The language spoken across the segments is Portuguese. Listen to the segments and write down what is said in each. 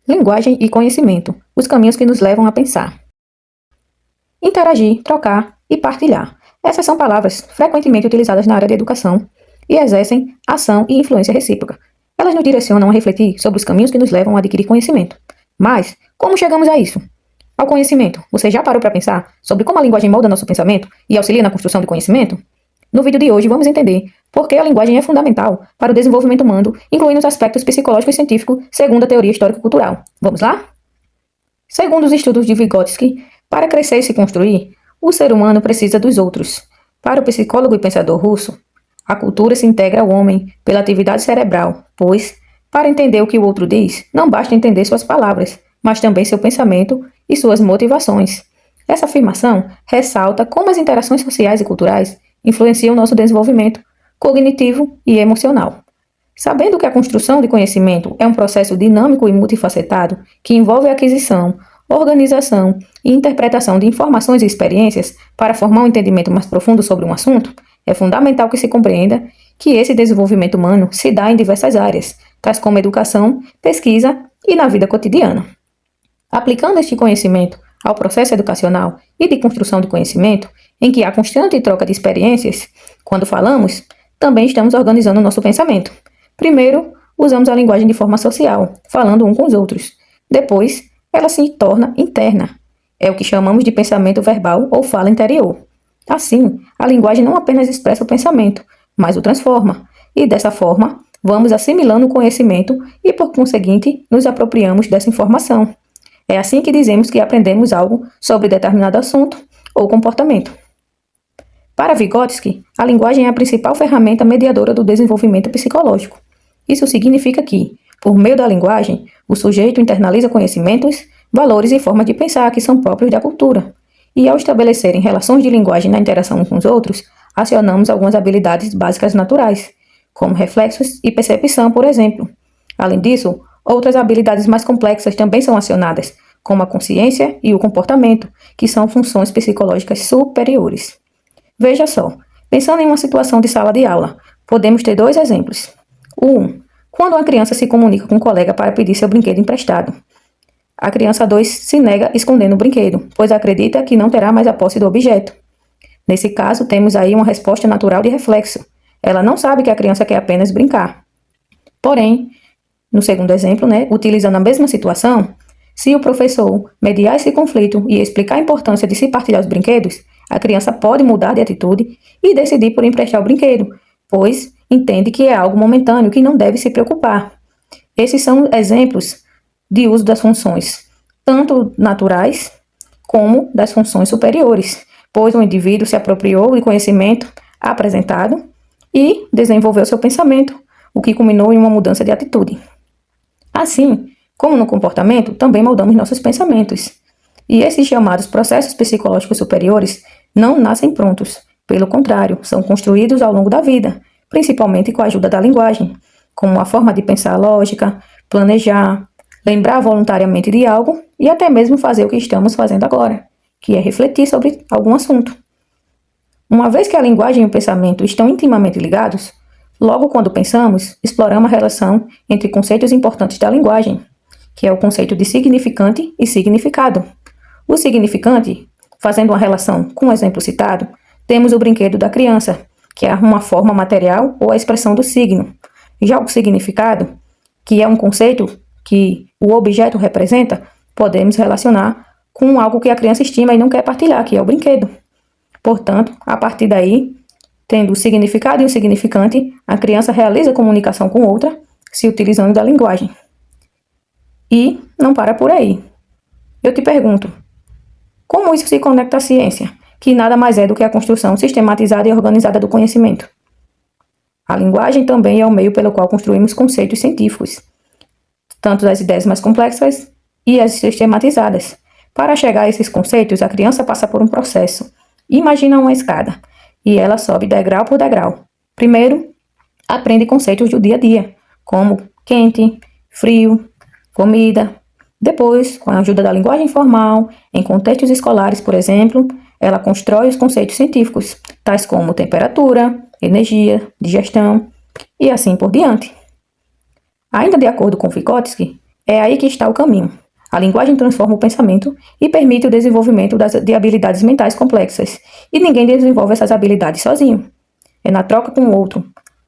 Linguagem e conhecimento, os caminhos que nos levam a pensar. Interagir, trocar e partilhar. Essas são palavras frequentemente utilizadas na área de educação e exercem ação e influência recíproca. Elas nos direcionam a refletir sobre os caminhos que nos levam a adquirir conhecimento. Mas, como chegamos a isso? Ao conhecimento, você já parou para pensar sobre como a linguagem molda nosso pensamento e auxilia na construção de conhecimento? No vídeo de hoje vamos entender por que a linguagem é fundamental para o desenvolvimento humano, incluindo os aspectos psicológicos e científicos, segundo a teoria histórico-cultural. Vamos lá? Segundo os estudos de Vygotsky, para crescer e se construir, o ser humano precisa dos outros. Para o psicólogo e pensador russo, a cultura se integra ao homem pela atividade cerebral, pois, para entender o que o outro diz, não basta entender suas palavras, mas também seu pensamento e suas motivações. Essa afirmação ressalta como as interações sociais e culturais influenciam nosso desenvolvimento cognitivo e emocional. Sabendo que a construção de conhecimento é um processo dinâmico e multifacetado que envolve a aquisição, organização e interpretação de informações e experiências para formar um entendimento mais profundo sobre um assunto, é fundamental que se compreenda que esse desenvolvimento humano se dá em diversas áreas, tais como educação, pesquisa e na vida cotidiana. Aplicando este conhecimento ao processo educacional e de construção de conhecimento, em que há constante troca de experiências, quando falamos, também estamos organizando o nosso pensamento. Primeiro, usamos a linguagem de forma social, falando um com os outros. Depois, ela se torna interna. É o que chamamos de pensamento verbal ou fala interior. Assim, a linguagem não apenas expressa o pensamento, mas o transforma. E dessa forma, vamos assimilando o conhecimento e, por conseguinte, nos apropriamos dessa informação. É assim que dizemos que aprendemos algo sobre determinado assunto ou comportamento. Para Vygotsky, a linguagem é a principal ferramenta mediadora do desenvolvimento psicológico. Isso significa que, por meio da linguagem, o sujeito internaliza conhecimentos, valores e formas de pensar que são próprios da cultura. E ao estabelecerem relações de linguagem na interação uns com os outros, acionamos algumas habilidades básicas naturais, como reflexos e percepção, por exemplo. Além disso, outras habilidades mais complexas também são acionadas, como a consciência e o comportamento, que são funções psicológicas superiores. Veja só, pensando em uma situação de sala de aula, podemos ter dois exemplos. 1. Quando uma criança se comunica com um colega para pedir seu brinquedo emprestado. A criança 2 se nega escondendo o brinquedo, pois acredita que não terá mais a posse do objeto. Nesse caso, temos aí uma resposta natural de reflexo. Ela não sabe que a criança quer apenas brincar. Porém, no segundo exemplo, utilizando a mesma situação, se o professor mediar esse conflito e explicar a importância de se partilhar os brinquedos, a criança pode mudar de atitude e decidir por emprestar o brinquedo, pois entende que é algo momentâneo que não deve se preocupar. Esses são exemplos de uso das funções, tanto naturais como das funções superiores, pois o indivíduo se apropriou do conhecimento apresentado e desenvolveu seu pensamento, o que culminou em uma mudança de atitude. Assim, como no comportamento, também moldamos nossos pensamentos. E esses chamados processos psicológicos superiores não nascem prontos. Pelo contrário, são construídos ao longo da vida, principalmente com a ajuda da linguagem, como a forma de pensar lógica, planejar, lembrar voluntariamente de algo e até mesmo fazer o que estamos fazendo agora, que é refletir sobre algum assunto. Uma vez que a linguagem e o pensamento estão intimamente ligados, logo quando pensamos, exploramos a relação entre conceitos importantes da linguagem, que é o conceito de significante e significado. O significante, fazendo uma relação com o exemplo citado, temos o brinquedo da criança, que é uma forma material ou a expressão do signo. Já o significado, que é um conceito que o objeto representa, podemos relacionar com algo que a criança estima e não quer partilhar, que é o brinquedo. Portanto, a partir daí, tendo o significado e o significante, a criança realiza comunicação com outra, se utilizando da linguagem. E não para por aí. Eu te pergunto, como isso se conecta à ciência, que nada mais é do que a construção sistematizada e organizada do conhecimento? A linguagem também é o meio pelo qual construímos conceitos científicos, tanto as ideias mais complexas e as sistematizadas. Para chegar a esses conceitos, a criança passa por um processo. Imagina uma escada, e ela sobe degrau por degrau. Primeiro, aprende conceitos do dia a dia, como quente, frio, comida. Depois, com a ajuda da linguagem formal, em contextos escolares, por exemplo, ela constrói os conceitos científicos, tais como temperatura, energia, digestão e assim por diante. Ainda de acordo com Vygotsky, É aí que está o caminho. A linguagem transforma o pensamento e permite o desenvolvimento de habilidades mentais complexas. E ninguém desenvolve essas habilidades sozinho. É na troca com o outro.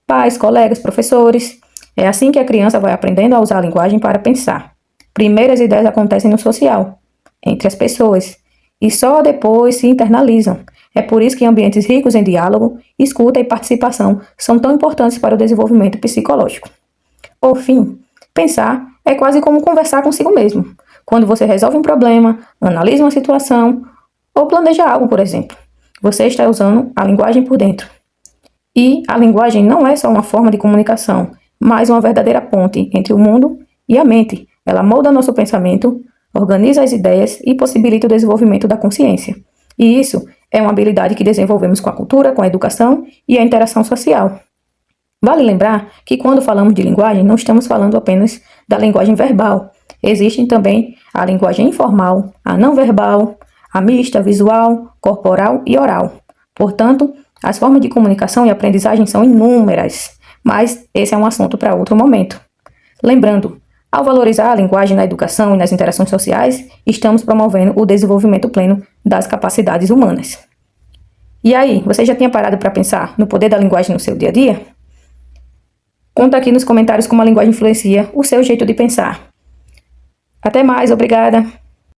Pais, colegas, professores. É assim que a criança vai aprendendo a usar a linguagem para pensar. Primeiras ideias acontecem no social, entre as pessoas, e só depois se internalizam. É por isso que ambientes ricos em diálogo, escuta e participação são tão importantes para o desenvolvimento psicológico. Por fim, pensar é quase como conversar consigo mesmo. Quando você resolve um problema, analisa uma situação ou planeja algo, por exemplo, você está usando a linguagem por dentro. E a linguagem não é só uma forma de comunicação, mas uma verdadeira ponte entre o mundo e a mente. Ela molda nosso pensamento, organiza as ideias e possibilita o desenvolvimento da consciência. E isso é uma habilidade que desenvolvemos com a cultura, com a educação e a interação social. Vale lembrar que quando falamos de linguagem, não estamos falando apenas da linguagem verbal. Existem também a linguagem informal, a não verbal, a mista, visual, corporal e oral. Portanto, as formas de comunicação e aprendizagem são inúmeras, mas esse é um assunto para outro momento. Lembrando, ao valorizar a linguagem na educação e nas interações sociais, estamos promovendo o desenvolvimento pleno das capacidades humanas. E aí, você já tinha parado para pensar no poder da linguagem no seu dia a dia? Conta aqui nos comentários como a linguagem influencia o seu jeito de pensar. Até mais, obrigada!